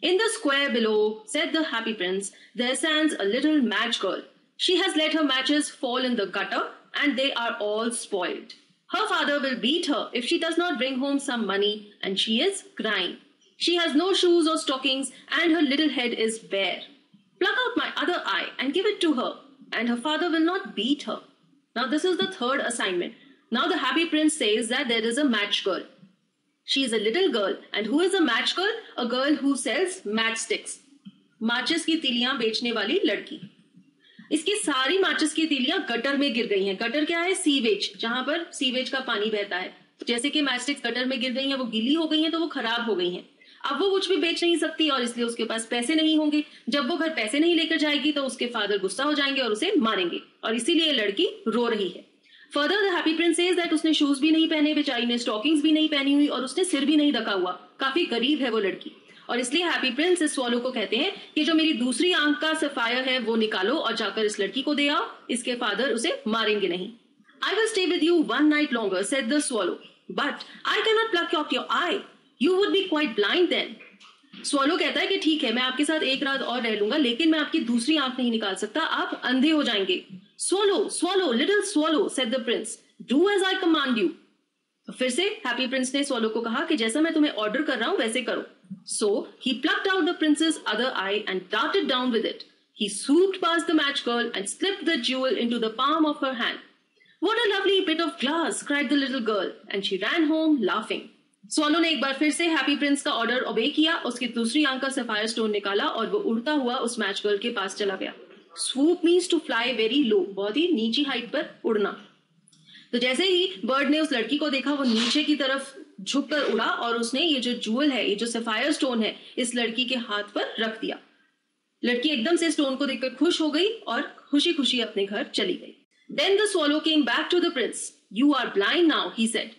In the square below, said the happy prince, there stands a little match girl. She has let her matches fall in the gutter and they are all spoiled. Her father will beat her if she does not bring home some money, and she is crying. She has no shoes or stockings and her little head is bare. Pluck out my other eye and give it to her, and her father will not beat her. Now this is the third assignment. Now the happy prince says that there is a match girl. She is a little girl. And who is a match girl? A girl who sells matchsticks. माचिस की तीलियां बेचने वाली लड़की. इसकी सारी माचिस की तीलियां gutter में गिर गई हैं. गटर क्या है? सीवेज, जहां पर सीवेज का पानी बहता है. जैसे कि मैचस्टिक्स गटर में गिर गई हैं, वो गीली हो गई हैं, तो वो खराब हो गई हैं. अब वो कुछ भी बेच नहीं सकती और इसलिए उसके पास पैसे नहीं होंगे. जब वो घर पैसे नहीं लेकर जाएगी तो उसके फादर गुस्सा हो जाएंगे और उसे मारेंगे, और इसीलिए लड़की रो रही है. Further the happy prince says that उसने शूज भी नहीं पहने, बेचारी ने स्टॉकिंग्स भी नहीं पहनी हुई, और उसने सिर भी नहीं ढका हुआ. काफी गरीब है वो लड़की, और इसलिए हैप्पी प्रिंस इस स्वॉलो को कहते हैं कि जो मेरी दूसरी आंख का सफायर है वो निकालो और जाकर इस लड़की को दे आओ, इसके फादर उसे मारेंगे नहीं. I will stay with you one night longer, said the swallow, but I cannot pluck out your eye. You would be quite blind then. Swallow कहता है कि ठीक है, मैं आपके साथ एक रात और रह लूंगा, लेकिन मैं आपकी दूसरी आंख नहीं निकाल सकता, आप अंधे हो जाएंगे. Swallow, swallow, little swallow, said the prince. Do as I command you. तो फिर से हैप्पी प्रिंस ने स्वॉलो को कहा कि जैसा मैं तुम्हें ऑर्डर कर रहा हूं वैसे करो. So he plucked out the prince's other eye and darted down with it. He swooped past the match girl and slipped the jewel into the palm of her hand. What a lovely bit of glass, cried the little girl, and she ran home laughing. Swallow ने एक बार फिर से happy Prince का order ओबे किया, उसकी दूसरी आंख का सफायर स्टोन निकाला और वो उड़ता हुआ उस मैच गर्ल के पास चला गया. Swoop means to fly very low, बहुत ही नीची हाइट पर उड़ना. तो जैसे ही बर्ड ने उस लड़की को देखा, वो नीचे की तरफ झुककर उड़ा और उसने ये जो जूल है, ये जो सफायर स्टोन है, इस लड़की के हाथ पर रख दिया. लड़की एकदम से स्टोन को देखकर खुश हो गई और खुशी खुशी अपने घर चली गई. Then the swallow came back to the prince. You are blind now, he said.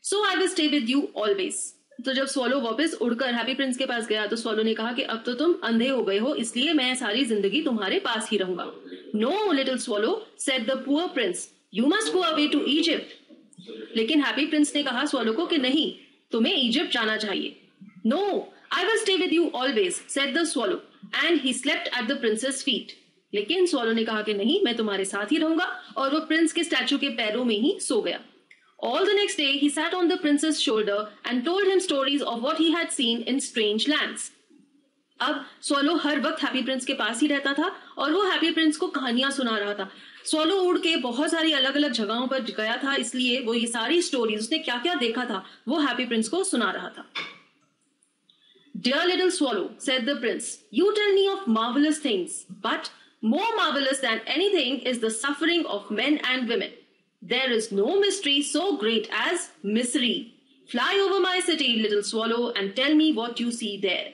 So I will stay with you always. तो जब स्वॉलो वापस उड़कर हैप्पी प्रिंस के पास गया तो स्वॉलो ने कहा कि अब तो तुम अंधे हो गए हो, इसलिए मैं सारी जिंदगी तुम्हारे पास ही रहूंगा. No, little swallow, said the poor prince. You must go away to Egypt. लेकिन हैप्पी प्रिंस ने कहा स्वॉलो को कि नहीं, तुम्हें इजिप्ट जाना चाहिए. No, I will stay with you always, said the swallow, and he slept at the prince's feet. लेकिन स्वॉलो ने कहा कि नहीं, मैं तुम्हारे साथ ही रहूंगा, और वो प्रिंस के स्टैचू के पैरों में ही सो गया. All the next day he sat on the prince's shoulder and told him stories of what he had seen in strange lands. अब स्वॉलो हर वक्त हैप्पी प्रिंस के पास ही रहता था और वो हैप्पी प्रिंस को कहानियां सुना रहा था. स्वॉलो उड़ के बहुत सारी अलग अलग जगहों पर गया था, इसलिए वो ये सारी स्टोरीज, उसने क्या क्या देखा था, वो हैप्पी प्रिंस को सुना रहा था. Dear little swallow, said the prince, you tell me of marvelous things, but more marvelous than anything is the suffering of men and women. There is no mystery so great as misery. Fly over my city, little swallow, and tell me what you see there.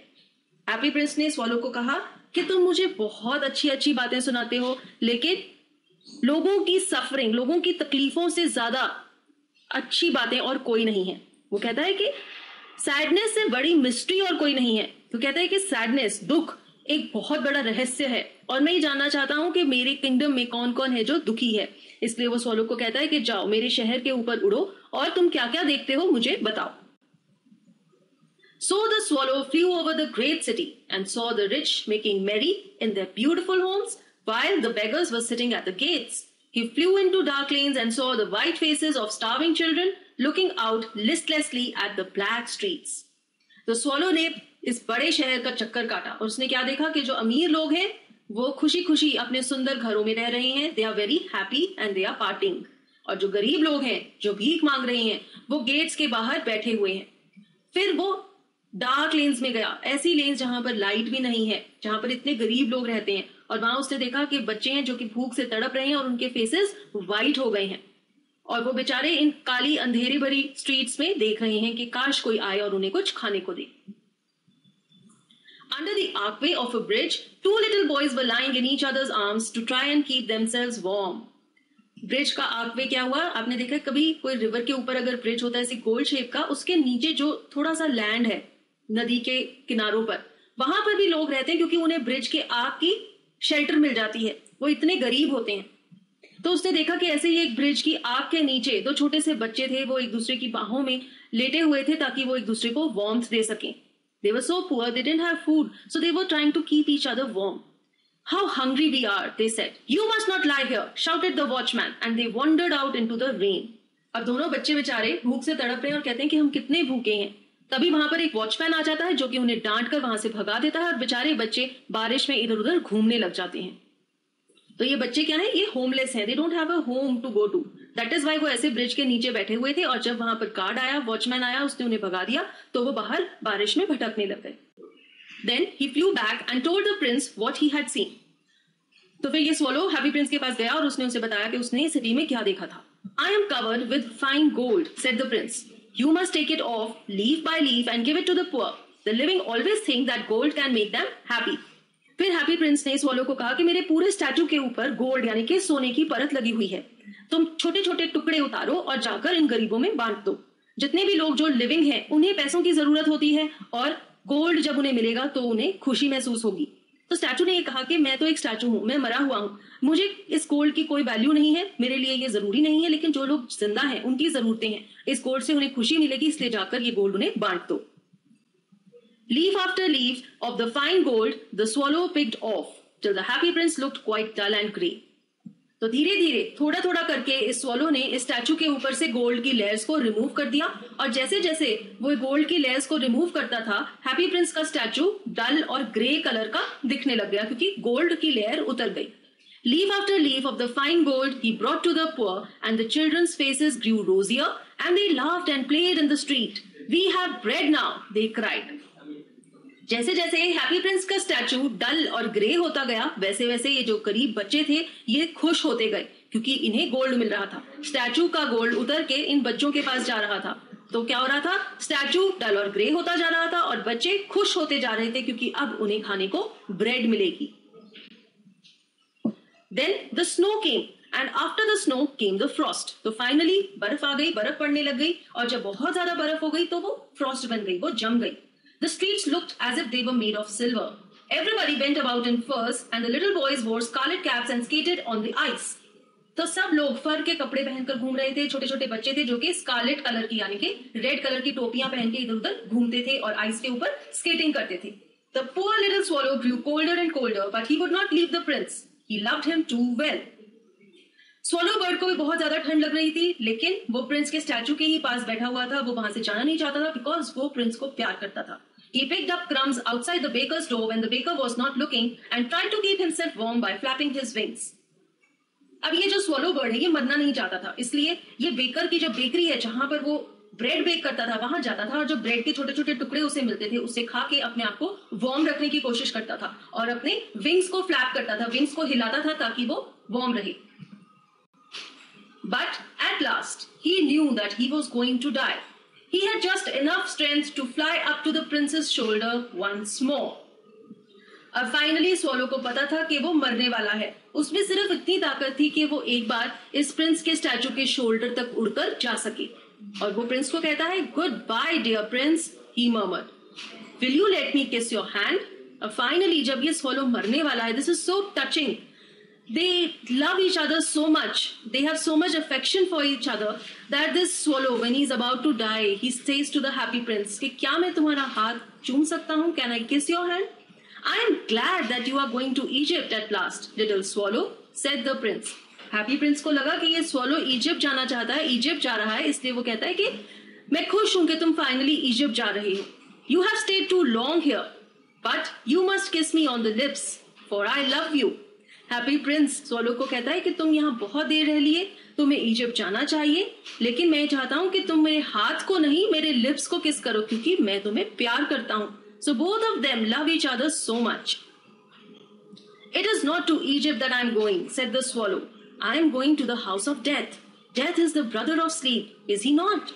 Happy prince ने swallow को कहा कि तुम मुझे बहुत अच्छी अच्छी बातें सुनाते हो, लेकिन लोगों की सफरिंग, लोगों की तकलीफों से ज्यादा अच्छी बातें और कोई नहीं है. वो कहता है कि सैडनेस से बड़ी मिस्ट्री और कोई नहीं है. तो कहता है कि सैडनेस, दुख, एक बहुत बड़ा रहस्य है, और मैं ये जानना चाहता हूं कि मेरे किंगडम में कौन कौन है जो दुखी है. इसलिए वो स्वॉलो को कहता है कि जाओ मेरे शहर के ऊपर उड़ो और तुम क्या क्या देखते हो मुझे बताओ. So the swallow flew over the great city and saw the rich making merry in their beautiful homes, while the beggars were sitting at the gates. He flew into dark lanes and saw the white faces of starving children looking out listlessly at the black streets. तो swallow ने इस बड़े शहर का चक्कर काटा और उसने क्या देखा कि जो अमीर लोग हैं वो खुशी खुशी अपने सुंदर घरों में रह रहे हैं. They are very happy and they are partying. और जो गरीब लोग हैं जो भीख मांग रहे हैं वो गेट्स के बाहर बैठे हुए हैं. फिर वो डार्क लेन्स में गया, ऐसी लेन्स जहां पर लाइट भी नहीं है, जहां पर इतने गरीब लोग रहते हैं. और वहां उसने देखा कि बच्चे हैं जो कि भूख से तड़प रहे हैं और उनके फेसेस वाइट हो गए हैं और वो बेचारे इन काली अंधेरी भरी स्ट्रीट्स में देख रहे हैं कि काश कोई आए और उन्हें कुछ खाने को दे. Under the archway of a bridge, two little boys were lying in each other's arms to try and keep themselves warm. Bridge का आर्कवे क्या हुआ, आपने देखा कभी कोई रिवर के ऊपर अगर ब्रिज होता है ऐसी गोल शेप का, उसके नीचे जो थोड़ा सा लैंड है नदी के किनारों पर, वहां पर भी लोग रहते हैं क्योंकि उन्हें ब्रिज के आग की शेल्टर मिल जाती है. वो इतने गरीब होते हैं. तो उसने देखा कि ऐसे ही एक ब्रिज की आग के नीचे दो छोटे से बच्चे थे, वो एक दूसरे की बाहों में लेटे हुए थे ताकि वो एक दूसरे को वार्मथ दे सकें. They were so poor, they didn't have food, so they were trying to keep each other warm. How hungry we are, they said. You must not lie here, shouted the watchman, and they wandered out into the rain. अब दोनों बच्चे बेचारे भूख से तड़प रहे हैं और कहते हैं कि हम कितने भूखे हैं. तभी वहां पर एक वॉचमैन आ जाता है जो कि उन्हें डांट कर वहां से भगा देता है और बेचारे बच्चे बारिश में इधर उधर घूमने लग जाते हैं. तो ये बच्चे क्या है, ये होमलेस हैं. They don't have a home to go to. That is why वो ऐसे ब्रिज के नीचे बैठे हुए थे और जब वहां पर गार्ड आया, वॉचमैन आया, उसने उन्हें भगा दिया तो वो बाहर बारिश में भटकने लग गए. Then he flew back and told the prince what he had seen. तो फिर ये स्वॉलो हैप्पी प्रिंस के पास गया और उसने उसे बताया कि उसने सिटी में क्या देखा था. I am covered with fine gold, said the prince. You must take it off leaf by leaf and give it to the poor. The living always think that gold can make them happy. फिर happy prince ने swallow को कहा कि मेरे पूरे statue के ऊपर gold यानी कि सोने की परत लगी हुई है. तुम छोटे छोटे टुकड़े उतारो और जाकर इन गरीबों में बांट दो. जितने भी लोग जो लिविंग हैं उन्हें पैसों की जरूरत होती है और गोल्ड जब उन्हें मिलेगा तो उन्हें खुशी महसूस होगी. तो स्टैचू ने ये कहा कि मैं तो एक स्टैचू हूं, मैं मरा हुआ हूं, मुझे इस गोल्ड की कोई वैल्यू नहीं है, मेरे लिए ये जरूरी नहीं है, लेकिन जो लोग जिंदा हैं उनकी जरूरतें हैं, इस गोल्ड से उन्हें खुशी मिलेगी, इसलिए जाकर ये गोल्ड उन्हें बांट दो. Leaf after leaf of the fine gold the swallow picked off till the happy prince looked quite dull and grey. तो धीरे धीरे थोड़ा थोड़ा करके इस स्वॉलो ने इस स्टैचू के ऊपर से गोल्ड की लेयर्स को रिमूव कर दिया और जैसे जैसे वो गोल्ड की लेयर्स को रिमूव करता था हैप्पी प्रिंस का स्टैचू डल और ग्रे कलर का दिखने लग गया क्योंकि गोल्ड की लेयर उतर गई. Leaf after leaf of the fine gold he brought to the poor, and the children's faces grew rosier, and they laughed and played in the street. We have bread now, they cried. जैसे जैसे happy Prince का statue डल और grey होता गया वैसे वैसे ये जो गरीब बच्चे थे ये खुश होते गए क्योंकि इन्हें गोल्ड मिल रहा था. स्टैचू का गोल्ड उतर के इन बच्चों के पास जा रहा था. तो क्या हो रहा था, स्टैचू डल और ग्रे होता जा रहा था और बच्चे खुश होते जा रहे थे क्योंकि अब उन्हें खाने को ब्रेड मिलेगी. Then the snow came, and after the snow came the frost. तो फाइनली बर्फ आ गई, बर्फ पड़ने लग गई और जब बहुत ज्यादा बर्फ हो गई तो वो फ्रॉस्ट बन गई, वो जम गई. The streets looked as if they were made of silver. Everybody went about in furs, and the little boys wore scarlet caps and skated on the ice. तो सब लोग फर के कपड़े पहनकर घूम रहे थे. छोटे छोटे बच्चे थे जो कि स्कारलेट कलर की यानी कि रेड कलर की टोपियां पहन के इधर उधर घूमते थे और आइस के ऊपर स्केटिंग करते थे. The poor little swallow grew colder and colder, but he would not leave the prince. He loved him too well. Swallow bird को भी बहुत ज्यादा ठंड लग रही थी लेकिन वो प्रिंस के स्टैचू के ही पास बैठा हुआ था. वो वहां से जाना नहीं चाहता था बिकॉज वो प्रिंस को प्यार करता था. He picked up crumbs outside the baker's door when the baker was not looking and tried to keep himself warm by flapping his wings. अब ये जो स्वॉलो बर्ड है ये मरना नहीं चाहता था, इसलिए ये बेकर की जो बेकरी है जहां पर वो ब्रेड बेक करता था वहां जाता था और जो ब्रेड के छोटे छोटे टुकड़े उसे मिलते थे उससे खा के अपने आप को वार्म रखने की कोशिश करता था और अपने विंग्स को फ्लैप करता था, विंग्स को हिलाता था ताकि वो वार्म रहे. But at last he knew that he was going to die. He had just enough strength to fly up to the prince's shoulder once more. अब फाइनली स्वॉलो को पता था कि वो मरने वाला है. उसमें सिर्फ इतनी ताकत थी कि वो एक बार इस प्रिंस के स्टैचू के शोल्डर तक उड़कर जा सके और वो प्रिंस को कहता है goodbye dear prince, he murmured. Will you let me kiss your hand. अब फाइनली जब ये स्वॉलो मरने वाला है, this is so touching. They love each other so much. They have so much affection for each other that this swallow, when he's about to die, he says to the happy prince कि क्या मैं तुम्हारा हाथ चूम सकता हूँ? Can I kiss your hand? I am glad that you are going to Egypt at last, little swallow, said the prince. Happy Prince को लगा कि ये स्वॉलो इजिप्ट जाना चाहता है, इजिप्ट जा रहा है, इसलिए वो कहता है कि मैं खुश हूं कि तुम फाइनली इजिप्ट जा रहे हो. You have stayed too long here, but you must kiss me on the lips, for I love you. Happy Prince swallow को कहता है कि तुम यहाँ बहुत देर रह लिए, तुम्हें इजिप्ट जाना चाहिए, लेकिन मैं चाहता हूं कि तुम मेरे हाथ को नहीं, मेरे लिप्स को किस करो, क्योंकि मैं तुम्हें प्यार करता हूं. So both of them love each other so much. It is not to Egypt that I am going, said the swallow. I am going to the house of death. Death is the brother of sleep, is he not?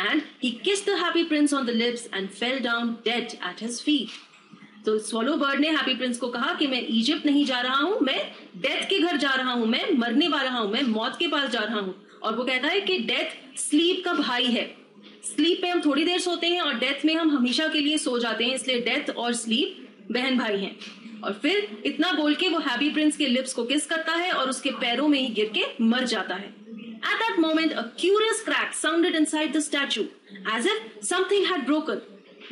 And he kissed the happy prince on the lips and fell down dead at his feet. तो swallow bird ने happy Prince को कहा कि मैं Egypt नहीं जा रहा हूं, मैं डेथ के घर जा रहा हूं, मैं मरने वाला हूं, मैं मौत के पास जा रहा हूं. और वो कहता है कि डेथ स्लीप का भाई है. स्लीप में हम थोड़ी देर सोते हैं और डेथ में हम हमेशा के लिए सो जाते हैं, इसलिए डेथ और स्लीप बहन भाई हैं. और फिर इतना बोल के वो हैप्पी प्रिंस के लिप्स को किस करता है और उसके पैरों में ही गिर के मर जाता है. At that moment, a curious crack sounded inside the statue, as if something had broken.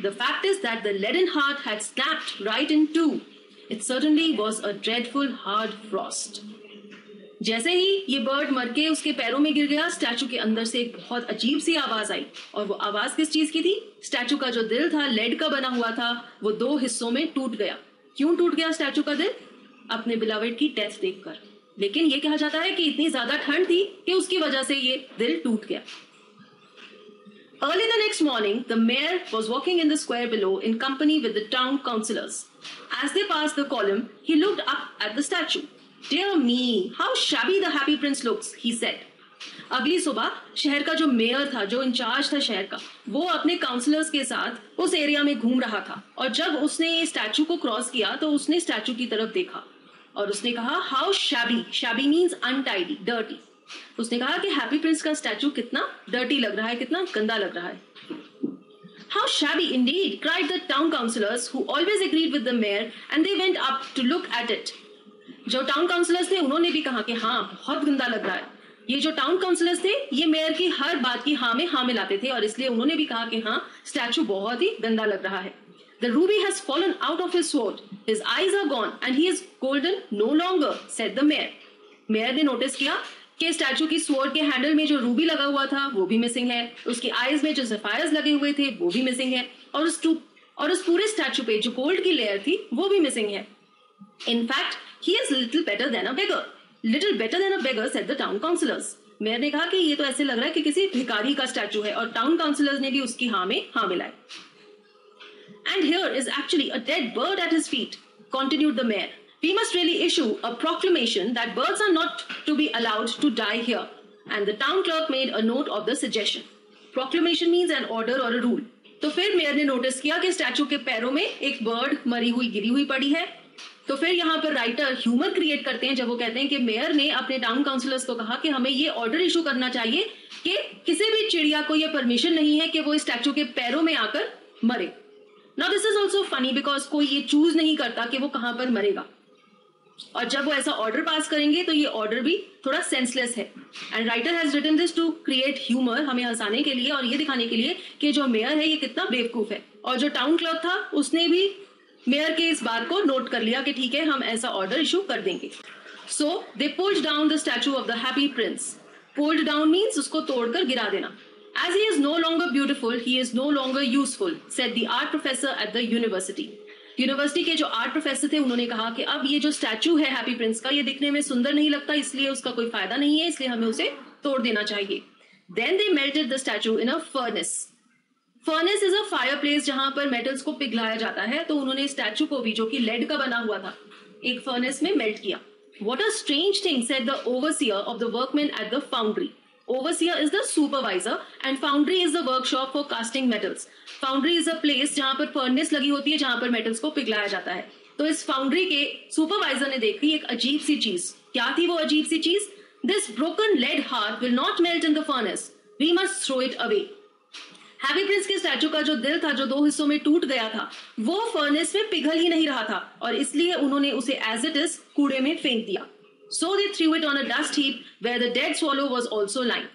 The fact is that the leaden heart had snapped right in two. It certainly was a dreadful hard frost. जैसे ही ये bird मर के उसके पैरों में गिर गया, statue के अंदर से एक बहुत अजीब सी आवाज आई. और वो आवाज किस चीज की थी? स्टैचू का जो दिल था, लेड का बना हुआ था, वो 2 हिस्सों में टूट गया. क्यों टूट गया स्टैचू का दिल? अपने बिलावेड की डेथ देखकर. लेकिन ये कहा जाता है कि इतनी ज्यादा ठंड थी कि उसकी वजह से ये दिल टूट गया. Early the next morning, the mayor was walking in the square below in company with the town councillors. As they passed the column, he looked up at the statue. Dear me, how shabby the happy prince looks, he said. अगली सुबह शहर का जो mayor था, जो in charge था शहर का, वो अपने काउंसलर्स के साथ उस एरिया में घूम रहा था. और जब उसने ये स्टैचू को क्रॉस किया तो उसने स्टैचू की तरफ देखा और उसने कहा, how shabby. Shabby means untidy, dirty. उसने कहा कि हैप्पी प्रिंस का स्टैचू कितना डर्टी लग रहा है, कितना गंदा लग रहा है. How shabby indeed, cried the town councillors, who always agreed with the mayor, and they went up to look at it. जो टाउन काउंसलर्स थे उन्होंने भी कहा कि हाँ, बहुत गंदा लग रहा है. ये जो टाउन काउंसलर्स थे, ये मेयर की हर बात की हाँ में हाँ मिलाते थे और इसलिए उन्होंने भी कहा कि हाँ, स्टैचू बहुत ही गंदा लग रहा है. The ruby has fallen out of his sword. His eyes are gone and he is golden no longer, said the mayor. Mayor ने नोटिस किया कि स्टैचू की स्वॉर्ड के हैंडल में जो रूबी लगा हुआ था वो भी मिसिंग है, उसकी आईज में जो सफायर्स लगे हुए थे वो भी मिसिंग है, और उस पूरे स्टैचू पे जो गोल्ड की लेयर थी वो भी मिसिंग है. In fact, he is little better than a beggar. Little better than a beggar, said the town councillors. Mayor ने कहा कि ये तो ऐसे लग रहा है कि किसी भिखारी का स्टैचू है, और टाउन काउंसलर्स ने भी उसकी हाँ में हाँ मिलाई. And here is actually a dead bird at his feet, continued the mayor. We must really issue a proclamation that birds are not to be allowed to die here. And the town clerk made a note of the suggestion. Proclamation means an order or a rule. तो फिर mayor ने notice किया कि statue के पैरों में एक bird मरी हुई गिरी हुई पड़ी है. तो फिर यहाँ पर राइटर ह्यूमर क्रिएट करते हैं जब वो कहते हैं कि मेयर ने अपने टाउन काउंसलर्स को कहा कि हमें ये ऑर्डर इशू करना चाहिए कि किसी भी चिड़िया को ये परमिशन नहीं है कि वो इस स्टैचू के पैरों में आकर मरे. Now this is also funny because कोई ये चूज नहीं करता कि वो कहां पर मरेगा, और जब वो ऐसा ऑर्डर पास करेंगे तो ये ऑर्डर भी थोड़ा सेंसलेस है. And writer has written this to create humour, हमें हंसाने के लिए और ये दिखाने के लिए कि जो मेयर है ये कितना बेवकूफ है. और जो टाउन क्लर्क था उसने भी मेयर के इस बात को नोट कर लिया कि ठीक है, हम ऐसा ऑर्डर इशू कर देंगे. So they pulled down the statue of the happy Prince. Pulled down means उसको तोड़कर गिरा देना. As he is no longer beautiful, he is no longer useful, said the art professor at the university. University के जो art professor थे उन्होंने कहा कि अब ये जो स्टैचू है हैप्पी प्रिंस का, ये दिखने में सुंदर नहीं लगता, इसलिए उसका कोई फायदा नहीं है, इसलिए हमें उसे तोड़ देना चाहिए. Then they melted the statue in a furnace. Furnace is a fireplace जहां पर मेटल्स को पिघलाया जाता है. तो उन्होंने स्टैचू को भी, जो कि लेड का बना हुआ था, एक फर्नेस में मेल्ट किया. What a strange thing, said the overseer of the workmen at the foundry. Overseer is the supervisor and foundry is the workshop for casting metals. Foundry is a place जहां पर furnace लगी होती है, जहां पर metals को पिघलाया जाता है. तो इस foundry के supervisor ने देखी एक अजीब सी चीज. क्या थी वो अजीब सी चीज? This broken lead heart will not melt in the furnace. We must throw it away. Happy prince के स्टैचू का जो दिल था, जो 2 हिस्सों में टूट गया था, वो फर्नेस में पिघल ही नहीं रहा था, और इसलिए उन्होंने उसे एज इट इज कूड़े में फेंक दिया. So they threw it on a dust heap where the dead swallow was also lying.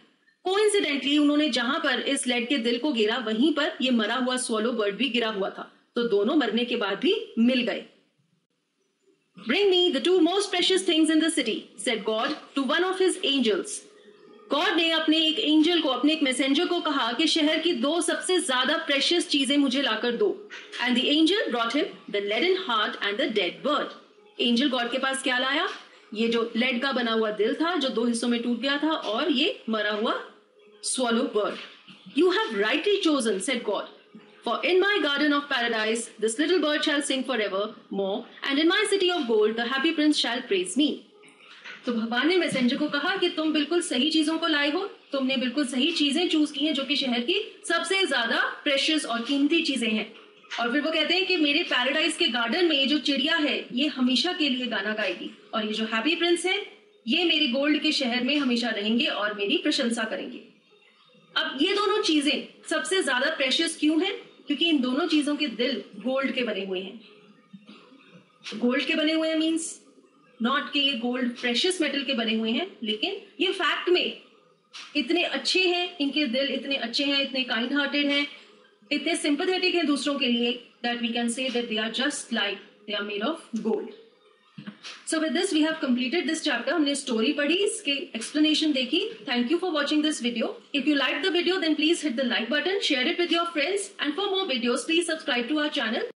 Coincidentally, उन्होंने जहां पर इस लेड के दिल को गिरा, वहीं पर ये मरा हुआ स्वॉलो बर्ड भी गिरा हुआ था. तो दोनों मरने के बाद भी मिल गए. Bring me the two most precious things in the city, said God to one of his angels. God ने अपने एक एंजल को, अपने एक मैसेंजर को कहा कि शहर की दो सबसे ज्यादा प्रेशियस चीजें मुझे लाकर दो. And the angel brought him the leaden heart and the dead bird. Angel God के पास क्या लाया? ये जो लेड का बना हुआ दिल था जो दो हिस्सों में टूट गया था, और ये मरा हुआ swallow bird. You have rightly chosen, said God, for in my garden of paradise this little bird shall sing forever more, and in my city of gold the happy prince shall praise me. तो भगवान ने messenger को कहा कि तुम बिल्कुल सही चीजों को लाए हो, तुमने बिल्कुल सही चीजें चूज की हैं जो कि शहर की सबसे ज्यादा प्रेशियस और कीमती चीजें हैं. और फिर वो कहते हैं कि मेरे पैराडाइज के गार्डन में ये जो चिड़िया है ये हमेशा के लिए गाना गाएगी, और ये जो हैप्पी प्रिंस है ये मेरे गोल्ड के शहर में हमेशा रहेंगे और मेरी प्रशंसा करेंगे. अब ये दोनों चीजें सबसे ज्यादा प्रेशियस क्यों हैं? क्योंकि इन दोनों चीजों के दिल गोल्ड के बने हुए हैं. गोल्ड के बने हुए हैं मीन्स नॉट कि ये गोल्ड प्रेशियस मेटल के बने हुए हैं, लेकिन ये फैक्ट में इतने अच्छे हैं, इनके दिल इतने अच्छे हैं, इतने काइंड हार्टेड हैं, इतने सिंपैथेटिक हैं दूसरों के लिए, that we can say that they are just like they are made of gold. So with this we have completed this chapter. हमने स्टोरी पढ़ी, इसके एक्सप्लेनेशन देखी. Thank you for watching this video. If you liked the video then please hit the like button, share it with your friends, and for more videos please subscribe to our channel